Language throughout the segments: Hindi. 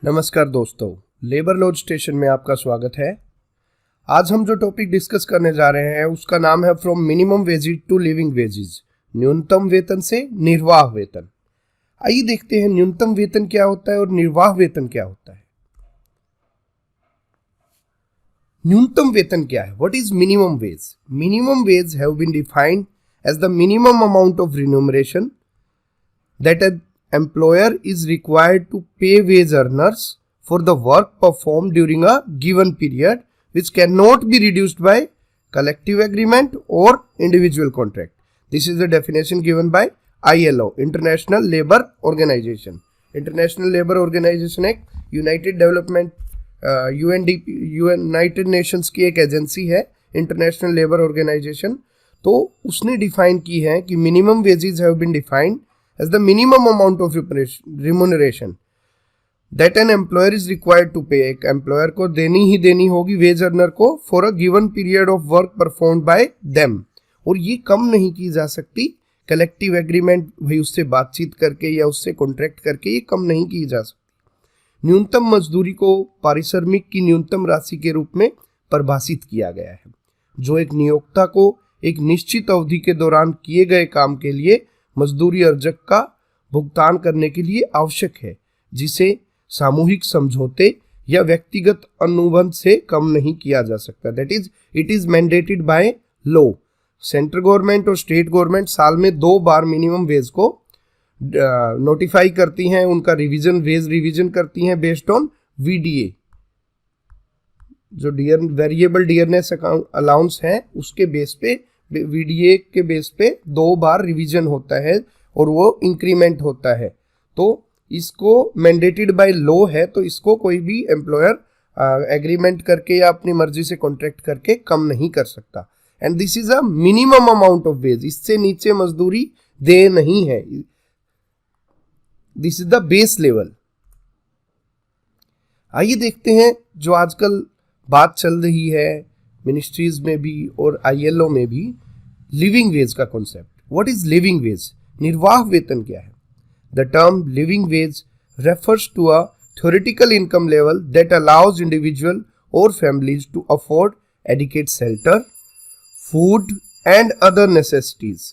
नमस्कार दोस्तों, लेबर लॉज स्टेशन में आपका स्वागत है। आज हम जो टॉपिक डिस्कस करने जा रहे हैं उसका नाम है from minimum wages to living wages, न्यूनतम वेतन से निर्वाह वेतन। आइए देखते हैं न्यूनतम वेतन क्या होता है और निर्वाह वेतन क्या होता है। न्यूनतम वेतन क्या है? What is minimum wage? Minimum wage have been defined as the minimum amount of remuneration that an employer is required to pay wage earners for the work performed during a given period, which cannot be reduced by collective agreement or individual contract. This is the definition given by ILO, International Labour Organization. International Labour Organization एक यूनाइटेड डेवलपमेंट यूनाइटेड नेशंस की एक एजेंसी है, इंटरनेशनल लेबर ऑर्गेनाइजेशन। तो उसने डिफाइन की है कि minimum wages have been defined as the minimum amount of remuneration that an employer is required to pay। एक एम्प्लॉयर को देनी ही देनी होगी वेज अर्नर को for a given period of work performed by them, और ये कम नहीं की जा सकती। कलेक्टिव एग्रीमेंट भाई उससे बातचीत करके या उससे कॉन्ट्रैक्ट करके ये कम नहीं की जा सकती। न्यूनतम मजदूरी को पारिश्रमिक की न्यूनतम राशि के रूप में परिभाषित किया गया है, जो एक नियोक्ता को एक निश्चित अवधि के दौरान किए गए काम के लिए मजदूरी अर्जक का भुगतान करने के लिए आवश्यक है, जिसे सामूहिक समझौते या व्यक्तिगत अनुबंध से कम नहीं किया जा सकता। That is it is mandated by law. Central government और स्टेट गवर्नमेंट साल में 2 बार मिनिमम वेज को नोटिफाई करती हैं, उनका वेज रिवीजन करती हैं बेस्ड ऑन VDA, जो वेरिएबल डियरनेस अलाउंस है उसके बेस पे, VDA के बेस पे 2 बार रिवीजन होता है और वो इंक्रीमेंट होता है। तो इसको मैंडेटेड बाय लॉ है, तो इसको कोई भी एम्प्लॉयर एग्रीमेंट करके या अपनी मर्जी से कॉन्ट्रैक्ट करके कम नहीं कर सकता। And this is a minimum amount of ways, इससे नीचे मजदूरी दे नहीं है। This is the base level. आइए देखते हैं जो आजकल बात चल रही है मिनिस्ट्रीज में भी और ILO में भी, लिविंग वेज का concept. What is living wage? निर्वाह वेतन क्या है? The term living wage refers to a theoretical income level that allows individual और families to afford adequate shelter, food and other necessities.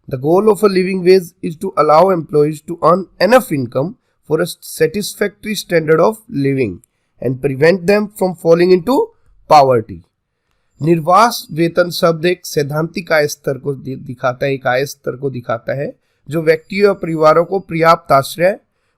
The goal of a living wage is to allow employees to earn enough income for a satisfactory standard of living and prevent them from falling into poverty। निर्वाह वेतन शब्द एक सैद्धांतिक आय स्तर को दिखाता है, एक आय स्तर को दिखाता है जो व्यक्तियों और परिवारों को पर्याप्त आश्रय,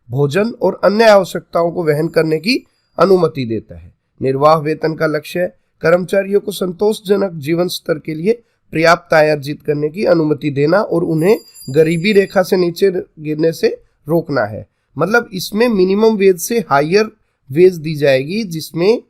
भोजन और अन्य आवश्यकताओं को वहन करने की अनुमति देता है। निर्वाह वेतन का लक्ष्य कर्मचारियों को संतोषजनक जीवन स्तर के लिए पर्याप्त आय अर्जित करने की अनुमति देना और उन्हें गरीबी रेखा से नीचे गिरने से रोकना है। मतलब इसमें मिनिमम वेज से हायर वेज दी जाएगी, जिसमें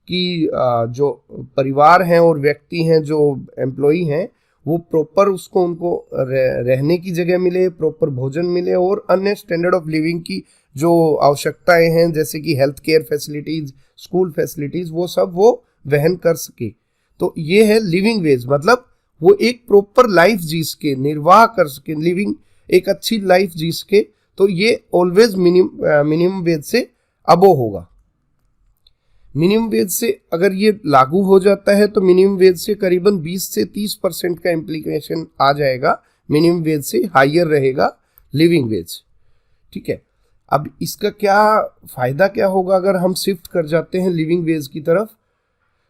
कि जो परिवार हैं और व्यक्ति हैं, जो एम्प्लॉई हैं, वो प्रॉपर उसको उनको रहने की जगह मिले, प्रॉपर भोजन मिले और अन्य स्टैंडर्ड ऑफ लिविंग की जो आवश्यकताएं हैं जैसे कि health care facilities, school facilities, वो सब वो वहन कर सके। तो ये है लिविंग वेज, मतलब वो एक प्रॉपर लाइफ जी सके, निर्वाह कर सके, लिविंग एक अच्छी लाइफ जी सके। तो ये ऑलवेज मिनिमम वेज से अबो होगा। मिनिमम वेज से अगर ये लागू हो जाता है तो मिनिमम वेज से करीबन 20 से 30% का इम्प्लीकेशन आ जाएगा। मिनिमम वेज से हायर रहेगा लिविंग वेज। ठीक है, अब इसका क्या फायदा क्या होगा अगर हम शिफ्ट कर जाते हैं लिविंग वेज की तरफ?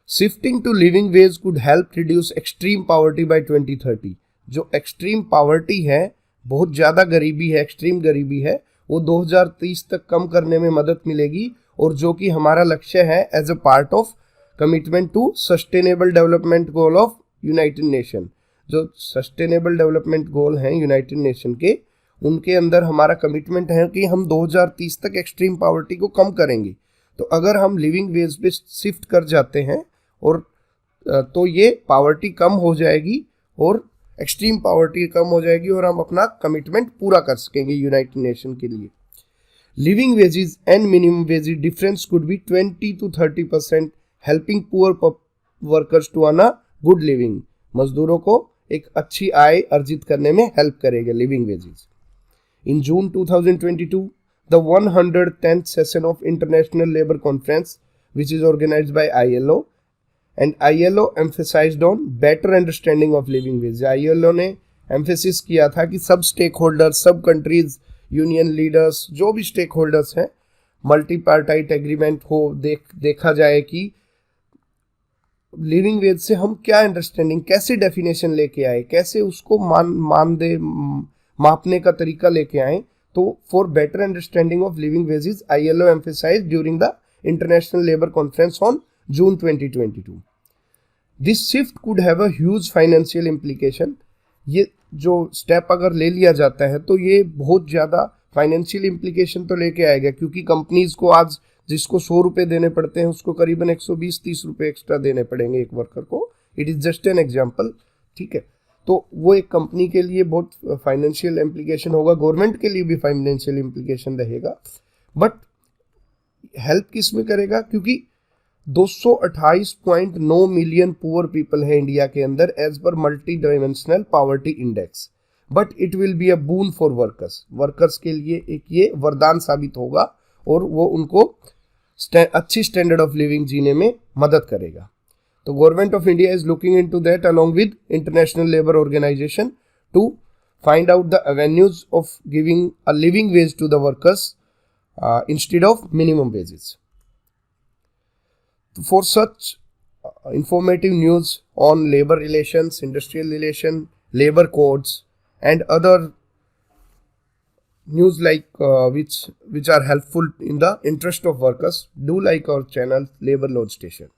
Shifting to living wage could help reduce extreme poverty by 2030। जो एक्सट्रीम पॉवर्टी है, बहुत ज़्यादा गरीबी है, एक्सट्रीम गरीबी है, वो 2030 तक कम करने में मदद मिलेगी, और जो कि हमारा लक्ष्य है as a part of commitment to sustainable development goal of United Nation. जो सस्टेनेबल डेवलपमेंट गोल हैं यूनाइटेड नेशन के, उनके अंदर हमारा कमिटमेंट है कि हम 2030 तक एक्सट्रीम पॉवर्टी को कम करेंगे। तो अगर हम लिविंग वेज पे शिफ्ट कर जाते हैं और तो ये पॉवर्टी कम हो जाएगी और एक्सट्रीम पॉवर्टी कम हो जाएगी और हम अपना कमिटमेंट पूरा कर सकेंगे यूनाइटेड नेशन के लिए। Living wages and minimum wage difference could be 20 to 30%, helping poor workers to earn a good living। मजदूरों को एक अच्छी आय अर्जित करने में हेल्प करेगा living wages. In June 2022, the 110th session of International Labour Conference, which is organized by ILO, and ILO emphasized on better understanding of living wage. ILO ने एम्फेसिस किया था कि सब स्टेक होल्डर्स, सब कंट्रीज, यूनियन लीडर्स, जो भी स्टेक होल्डर्स हैं, मल्टी पार्टाइट एग्रीमेंट हो, देखा जाए कि लिविंग वेज से हम क्या अंडरस्टैंडिंग, कैसे डेफिनेशन लेके आए, कैसे उसको मापने का तरीका लेके आए. तो for better understanding of living wages ILO emphasise during the International Labour Conference on June 2022. This shift could have a huge financial implication. ये जो स्टेप अगर ले लिया जाता है तो ये बहुत ज़्यादा फाइनेंशियल इम्प्लीकेशन तो लेके आएगा, क्योंकि कंपनीज को आज जिसको 100 रुपये देने पड़ते हैं उसको करीबन 120-130 रुपये एक्स्ट्रा देने पड़ेंगे एक वर्कर को. It is just an example, ठीक है. तो वो एक कंपनी के लिए बहुत फाइनेंशियल इम्प्लीकेशन होगा, गवर्नमेंट के लिए भी फाइनेंशियल इम्प्लीकेशन रहेगा. बट हेल्प किस में करेगा, क्योंकि 228.9 मिलियन पुअर पीपल है इंडिया के अंदर as per multi dimensional poverty index. But it will be a boon for workers के लिए एक ये वरदान साबित होगा और वो उनको अच्छी स्टैंडर्ड ऑफ लिविंग जीने में मदद करेगा. तो government of India is looking into that along with International Labour Organization to find out the avenues of giving a living wage to the workers instead of minimum wages. For such informative news on labor relations, industrial relation, labor codes and other news like which are helpful in the interest of workers, do like our channel Labor Lodge Station.